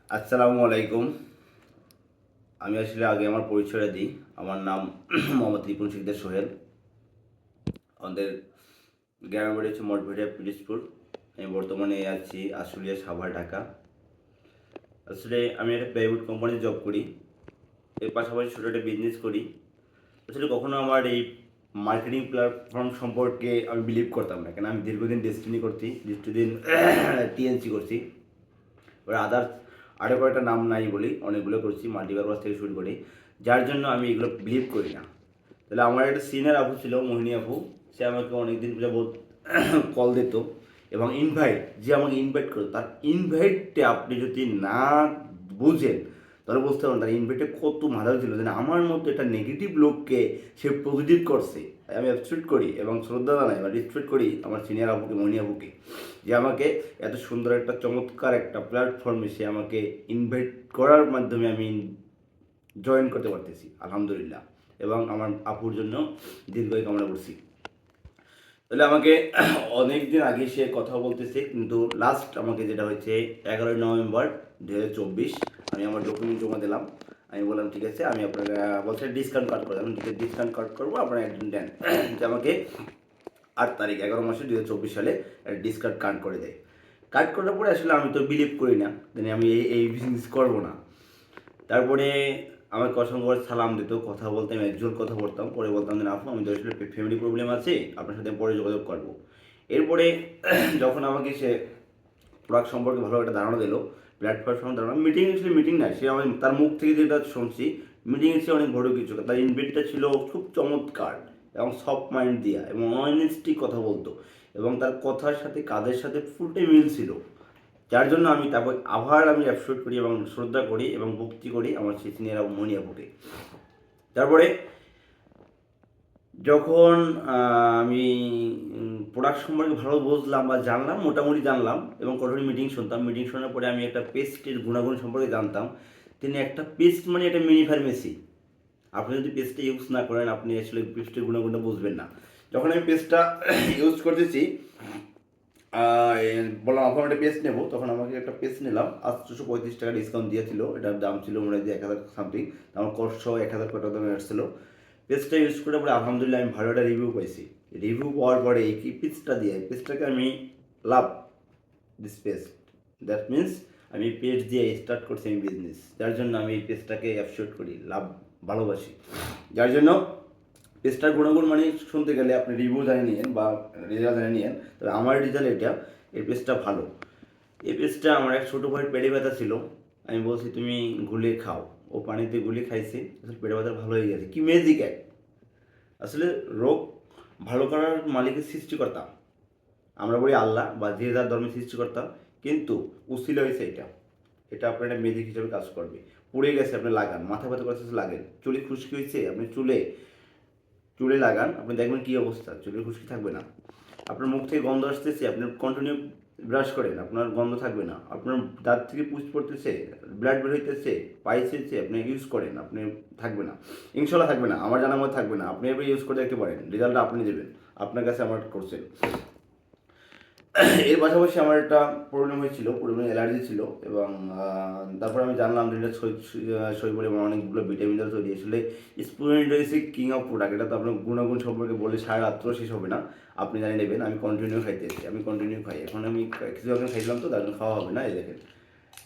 আসসালামু আলাইকুম। আমি আসলে আগে আমার পরিচয়টা দিই। আমার নাম মোহাম্মদ রিপন শিকদার সোহেল। আমাদের গ্রামের বাড়ি হচ্ছে মঠবাড়িয়া পিরোজপুর। আমি বর্তমানে আছি আশুলিয়া, সাভার, ঢাকা। আসলে আমি একটা প্রাইভেট কোম্পানিতে জব করি। এর পাশাপাশি ছোটো একটা বিজনেস করি। আসলে কখনো আমার এই মার্কেটিং প্ল্যাটফর্ম সম্পর্কে আমি বিলিভ করতাম না, কেন আমি দীর্ঘদিন ডেস্টিনি করছি, দীর্ঘদিন টিএনসি করছি। এবার আদার্স আরও কয়েকটা নাম নাই বলি, অনেকগুলো করছি, মাল্টিপারপাস থেকে শুরু করি, যার জন্য আমি এগুলো বিলিভ করি না। তাহলে আমার একটা সিনিয়র আপু ছিল, মোহিনী আপু। সে আমাকে অনেকদিন যাবৎ কল দিত এবং ইনভাইট, যে আমাকে ইনভাইট করতো, তার ইনভাইটে আপনি যদি না বুঝেন তাহলে বুঝতে পারেন তার ইনভাইটে কত মাথা ছিল, যেন আমার মতো একটা নেগেটিভ লোককে সে পজিটিভ করছে। আমি অ্যাপসুট করি এবং শ্রদ্ধা জানাই বা রেসপেক্ট করি আমার সিনিয়র আপুকে, মোহিনী আপুকে, যে আমাকে এত সুন্দর একটা চমৎকার একটা প্ল্যাটফর্মে সে আমাকে ইনভাইট করার মাধ্যমে আমি জয়েন করতে পারতেছি, আলহামদুলিল্লাহ। এবং আমার আপুর জন্য দীর্ঘায়ু কামনা করছি। তাহলে আমাকে অনেক দিন আগে সে কথা বলতেছে, কিন্তু লাস্ট আমাকে যেটা হচ্ছে 11ই নভেম্বর 2024, আমি আমার ডকুমেন্ট জমা দিলাম। আমি বললাম ঠিক আছে, আমি আপনাকে বলছে ডিসকাউন্ট কাট করে, আমি ঠিক আছে ডিসকাউন্ট কাট করবো, আপনারা একদিন দেন। যে আমাকে 8 তারিখ 11 মাসে 2024 সালে ডিসকাউন্ট কাট করে দেয়। কাট করার পরে আসলে আমি তো বিলিভ করি না, মানে আমি এই বিজনেস করবো না। তারপরে আমাকে অসংখ্য সালাম দিত, কথা বলতাম, একজন কথা বলতাম, পরে বলতাম যে আপু আমি তো আসলে ফ্যামিলি প্রবলেম আছে, আপনার সাথে পরে যোগাযোগ করবো। এরপরে যখন আমাকে সে প্রোডাক্ট সম্পর্কে ভালো একটা ধারণা দিল, প্ল্যাটফর্ম সম্বন্ধে ধারণা, মিটিং না, সে আমি তার মুখ থেকে যেটা শুনছি, মিটিংয়ে সে অনেক বড় কিছু, তার ইনভেটটা ছিল খুব চমৎকার এবং সফট মাইন্ড দিয়া এবং অনেস্টি কথা বলতো, এবং তার কথার সাথে কাজের সাথে ফুলটাই মিল ছিল। যার জন্য আমি তারপর আবার আমি অ্যাপসোট করি এবং শ্রদ্ধা করি এবং ভক্তি করি আমার সেই সিনিয়র মনি আপুকে। তারপরে যখন আমি প্রোডাক্ট সম্পর্কে ভালো বুঝলাম বা জানলাম, মোটামুটি জানলাম, এবং কঠোর মিটিং শুনতাম, মিটিং শোনার পরে আমি একটা পেস্টের গুণাগুণ সম্পর্কে জানতাম। তিনি একটা পেস্ট মানে একটা মিনি ফার্মেসি। আপনি যদি পেস্টটা ইউজ না করেন, আপনি আসলে পেস্টের গুণাগুণটা বুঝবেন না। যখন আমি পেস্টটা ইউজ করতেছি, বললাম আপনার একটা পেস্ট নেবো, তখন আমাকে একটা পেস্ট নিলাম, 835 টাকা ডিসকাউন্ট দিয়েছিল, এটার দাম ছিল মনে হয় 1000 সামথিং, আমার কষ্ট 1000 কত দামে আসছিল। পেস্টটা ইউজ করে পরে আলহামদুলিল্লাহ আমি ভালো একটা রিভিউ পাইছি। রিভিউ পাওয়ার পরে এই পেস্টটা দিয়ে, পেস্টটাকে আমি love this paste, that means আমি পেজ দিয়ে স্টার্ট করছি আমি বিজনেস, যার জন্য আমি এই পেজটাকে অ্যাপসোট করি, লাভ, ভালোবাসি। যার জন্য পেজটার গুণাগুণ মানে শুনতে গেলে আপনি রিভিউ জানিয়ে নিয়েন বা রেজাল্ট জানিয়ে নিয়েন, তবে আমার রেজাল্ট এটা, এই পেজটা ভালো। এই পেজটা আমার এক ছোটো ভাইয়ের পেটে ব্যথা ছিল, আমি বলছি তুমি গুলিয়ে খাও, ও পানিতে গুলিয়ে খাইছে, আসলে পেটে ব্যথা ভালো হয়ে গেছে। কি ম্যাজিক এক! আসলে রোগ ভালো করার মালিকের সৃষ্টিকর্তা, আমরা বলি আল্লাহ বা যে যার ধর্মের সৃষ্টিকর্তা, কিন্তু উসিলা হয়েছে এটা, এটা আপনার একটা ম্যাজিক হিসেবে কাজ করবে। পুড়ে গেছে আপনি লাগান, মাথা ব্যথা করছে লাগেন, চুলে খুশকি হয়েছে আপনি চুলে চুলে লাগান, আপনি দেখবেন কী অবস্থা, চুলের খুশকি থাকবে না। আপনার মুখ থেকে গন্ধ আসতেছে, আপনি কন্টিনিউ ব্রাশ করেন, আপনার গন্ধ থাকবে না। আপনার দাঁত থেকে পুষ পড়তেছে, ব্লাড বের হইতেছে, পাইছে, আপনি ইউজ করেন, আপনি থাকবে না, ইনশাল্লাহ থাকবে না, আমার জানার মধ্যে থাকবে না। আপনি এবার ইউজ করে দেখতে পারেন, রেজাল্টটা আপনি দেবেন, আপনার কাছে আমার করছেন। এর পাশাপাশি আমার একটা প্রবলেম হয়েছিল, প্রবলেম অ্যালার্জি ছিল, এবং তারপর আমি জানলাম যে এটা শরীরে অনেকগুলো ভিটামিন দ্বারা তৈরি। আসলে স্টুডেন্ট হয়েছে কিং অফ প্রোডাক্ট, এটা তো আপনার গুণাগুণ সম্পর্কে বলে সারা রাত্র শেষ হবে না, আপনি জানিয়ে নেবেন। আমি কন্টিনিউ খাইতেছি, আমি কন্টিনিউ খাই, এখন আমি কিছু আগে খাইলাম, তো তার জন্য খাওয়া হবে না। এই দেখেন,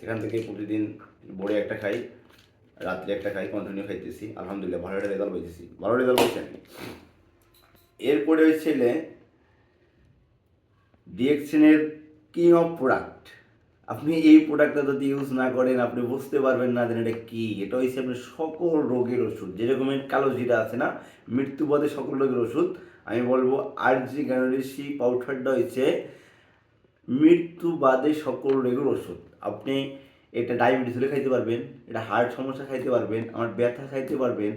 এখান থেকে প্রতিদিন ভোরে একটা খাই, রাত্রে একটা খাই, কন্টিনিউ খাইতেছি, আলহামদুলিল্লাহ ভালো একটা রেজাল্ট পাইতেছি, ভালো রেজাল্ট পাইছি আমি। এরপরে হয়েছিল ডিএক্সিনের কিং অফ প্রোডাক্ট। আপনি এই প্রোডাক্টটা যদি ইউজ না করেন, আপনি বুঝতে পারবেন না যে এটা কী। এটা হচ্ছে আপনার সকল রোগের ওষুধ, যেরকমের কালো জিরা আছে না, মৃত্যুবাদে সকল রোগের ওষুধ, আমি বলবো আরজি গ্যানোরিসি পাউডারটা হচ্ছে মৃত্যু বাদে সকল রোগের ওষুধ। আপনি এটা ডায়াবেটিস হলে খাইতে পারবেন, এটা হার্ট সমস্যা খাইতে পারবেন, আমার ব্যথা খাইতে পারবেন,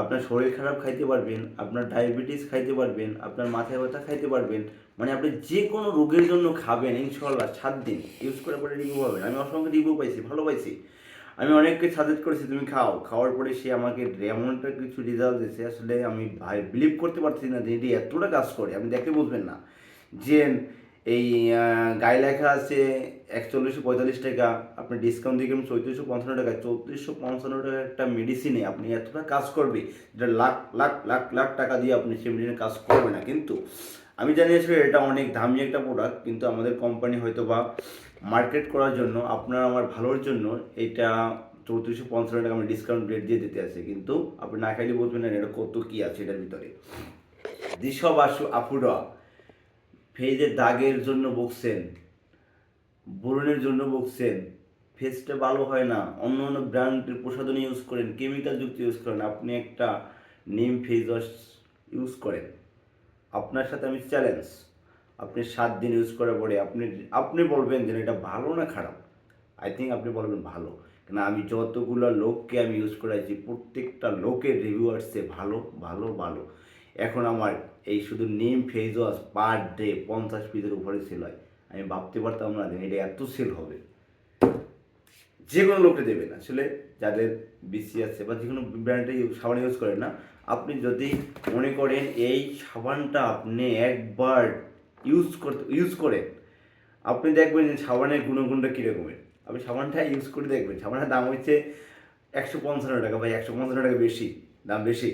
আপনার শরীর খারাপ খাইতে পারবেন, আপনার ডায়াবেটিস খাইতে পারবেন, আপনার মাথায় ব্যথা খাইতে পারবেন, মানে আপনি যে কোনো রোগের জন্য খাবেন ইনশাল্লাহ। 7 দিন ইউজ করার পরে রিভিউ পাবেন। আমি অসংখ্য রিভিউ পাইছি, ভালো পাইছি। আমি অনেককে সাজেস্ট করেছি তুমি খাও, খাওয়ার পরে সে আমাকে এমনটা কিছু রেজাল্ট দিয়েছে, আসলে আমি ভাই বিলিভ করতে পারছি না যে এটি এতটা কাজ করে, আপনি দেখে বুঝবেন না যে এই গায়ে লেখা আছে 4145 টাকা, আপনি ডিসকাউন্ট দিয়ে কিনবেন 3455 টাকা। 3455 টাকা একটা মেডিসিনে আপনি এতটা কাজ করবে, যেটা লাখ লাখ লাখ লাখ টাকা দিয়ে আপনি সেই মেডিসিনে কাজ করবে না। কিন্তু আমি জানি আসলে এটা অনেক দামি একটা প্রোডাক্ট, কিন্তু আমাদের কোম্পানি হয়তো বা মার্কেট করার জন্য, আপনার আমার ভালোর জন্য এটা 3455 টাকা আমি ডিসকাউন্ট রেট দিয়ে দিতে আছে। কিন্তু আপনি না খাইলে বলবেন না এটা কত কী আছে এটার ভিতরে। যেসব আপুরা ফেজের দাগের জন্য বকছেন, ব্রণের জন্য বকছেন, ফেসটা ভালো হয় না, অন্য অন্য ব্র্যান্ডের প্রসাধনী ইউজ করেন, কেমিক্যাল যুক্ত ইউজ করেন, আপনি একটা নিম ফেস ওয়াশ ইউজ করেন, আপনার সাথে আমি চ্যালেঞ্জ, আপনি 7 দিন ইউজ করার পরে আপনি আপনি বলবেন যে এটা ভালো না খারাপ। আই থিঙ্ক আপনি বলবেন ভালো, কেন আমি যতগুলো লোককে আমি ইউজ করাইছি প্রত্যেকটা লোকের রিভিউ আসছে ভালো ভালো ভালো। এখন আমার এই শুধু নিম ফেস ওয়াশ পার ডে 50 পিসের উপরে সেল হয়। আমি ভাবতে পারতাম না যে এটা এত সেল হবে। যে কোনো লোককে দেবেন আসলে, যাদের বিসি আছে বা যে কোনো ব্র্যান্ডে সাবান ইউজ করেন না, আপনি যদি মনে করেন এই সাবানটা আপনি একবার ইউজ করেন, আপনি দেখবেন যে সাবানের গুণগুণটা কীরকমের। আপনি সাবানটা ইউজ করে দেখবেন, সাবানের দাম হচ্ছে 155 টাকা। ভাই 155 টাকা বেশি, দাম বেশি।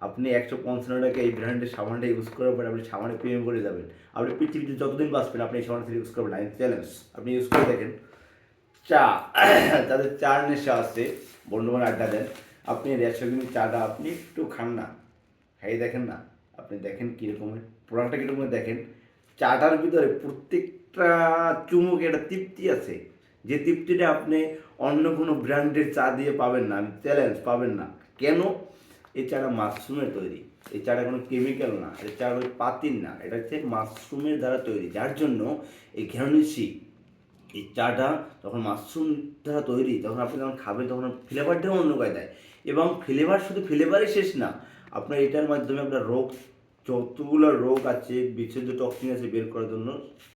আপনি 155 টাকা এই ব্র্যান্ডের সাবানটা ইউজ করার পরে আপনি সাবানে প্রেমে পড়ে যাবেন। আপনি পৃথিবীতে যতদিন বাঁচবেন আপনি এই সাবানটা ইউজ করবেন। আমি চ্যালেঞ্জ, আপনি ইউজ করে দেখেন। চা, যাদের চার নেশা আছে, বন্ধুবান আড্ডা দেন, আপনি 150 চাটা আপনি একটু খান না, খাই দেখেন না, আপনি দেখেন কীরকমের প্রোডাক্টটা, কীরকমের দেখেন। চাটার ভিতরে প্রত্যেকটা চুমুকে একটা তৃপ্তি আছে, যে তৃপ্তিটা আপনি অন্য কোনো ব্র্যান্ডের চা দিয়ে পাবেন না। আমি চ্যালেঞ্জ, পাবেন না। কেন? এই চাটা মাশরুমের তৈরি, এই চাটা কোনো কেমিক্যাল না, এই চাটা পাতিল না, এটা হচ্ছে মাশরুমের দ্বারা তৈরি। যার জন্য এই ঘ্যানুসি, এই চাটা যখন মাশরুম দ্বারা তৈরি, তখন আপনি যখন খাবেন তখন ফ্লেভারটাও অন্য দেয়। এবং ফ্লেভার, শুধু ফ্লেভারই শেষ না, আপনার এটার মাধ্যমে আপনার রোগ, যতগুলো রোগ আছে, বিচ্ছেদ্য টক্সিন আছে বের করার জন্য